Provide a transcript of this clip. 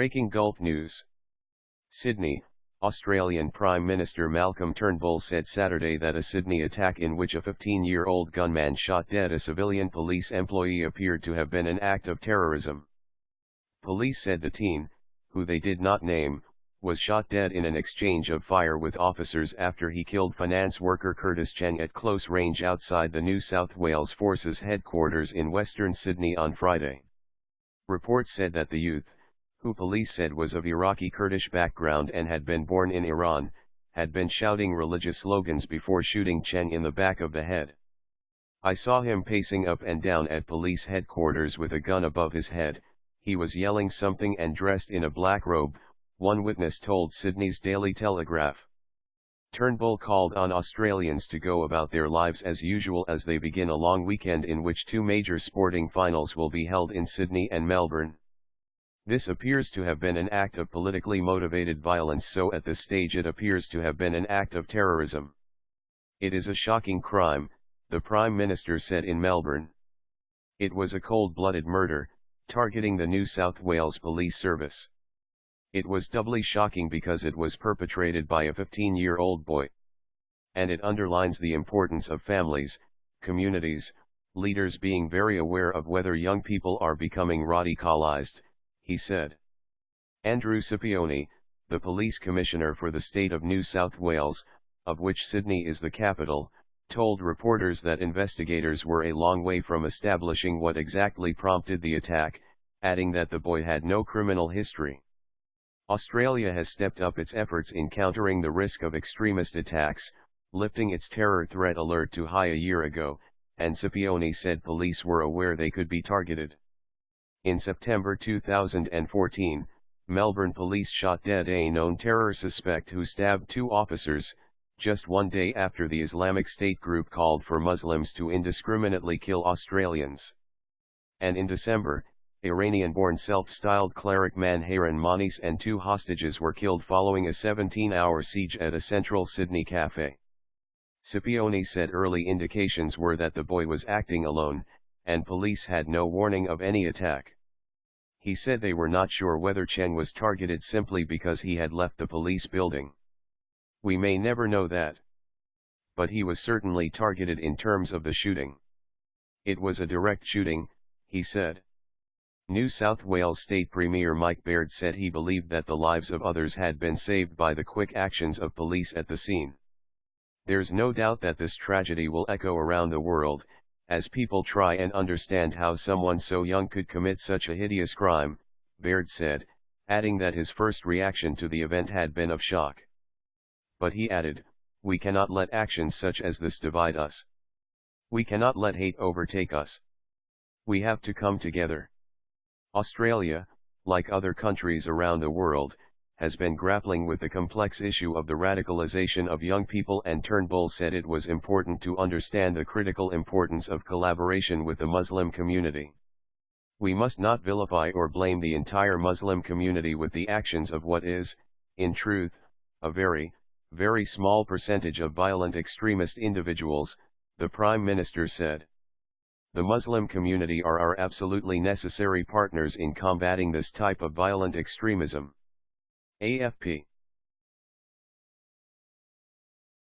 Breaking Gulf News. Sydney, Australian Prime Minister Malcolm Turnbull said Saturday that a Sydney attack in which a 15-year-old gunman shot dead a civilian police employee appeared to have been an act of terrorism. Police said the teen, who they did not name, was shot dead in an exchange of fire with officers after he killed finance worker Curtis Cheng at close range outside the New South Wales Forces headquarters in Western Sydney on Friday. Reports said that the youth, who police said was of Iraqi-Kurdish background and had been born in Iran, had been shouting religious slogans before shooting Cheng in the back of the head. "I saw him pacing up and down at police headquarters with a gun above his head. He was yelling something and dressed in a black robe," one witness told Sydney's Daily Telegraph. Turnbull called on Australians to go about their lives as usual as they begin a long weekend in which two major sporting finals will be held in Sydney and Melbourne. "This appears to have been an act of politically motivated violence, so at this stage it appears to have been an act of terrorism. It is a shocking crime," the Prime Minister said in Melbourne. "It was a cold-blooded murder, targeting the New South Wales Police Service. It was doubly shocking because it was perpetrated by a 15-year-old boy. And it underlines the importance of families, communities, leaders being very aware of whether young people are becoming radicalised," he said. Andrew Scipione, the police commissioner for the state of New South Wales, of which Sydney is the capital, told reporters that investigators were a long way from establishing what exactly prompted the attack, adding that the boy had no criminal history. Australia has stepped up its efforts in countering the risk of extremist attacks, lifting its terror threat alert to high a year ago, and Scipione said police were aware they could be targeted. In September 2014, Melbourne police shot dead a known terror suspect who stabbed two officers, just one day after the Islamic State group called for Muslims to indiscriminately kill Australians. And in December, Iranian-born self-styled cleric Manharan Monis and two hostages were killed following a 17-hour siege at a central Sydney cafe. Scipione said early indications were that the boy was acting alone, and police had no warning of any attack. He said they were not sure whether Cheng was targeted simply because he had left the police building. "We may never know that. But he was certainly targeted in terms of the shooting. It was a direct shooting," he said. New South Wales State Premier Mike Baird said he believed that the lives of others had been saved by the quick actions of police at the scene. "There's no doubt that this tragedy will echo around the world, as people try and understand how someone so young could commit such a hideous crime," Baird said, adding that his first reaction to the event had been of shock. But he added, "We cannot let actions such as this divide us. We cannot let hate overtake us. We have to come together." Australia, like other countries around the world, has been grappling with the complex issue of the radicalization of young people, and Turnbull said it was important to understand the critical importance of collaboration with the Muslim community. "We must not vilify or blame the entire Muslim community with the actions of what is, in truth, a very, very small percentage of violent extremist individuals," the Prime Minister said. "The Muslim community are our absolutely necessary partners in combating this type of violent extremism." AFP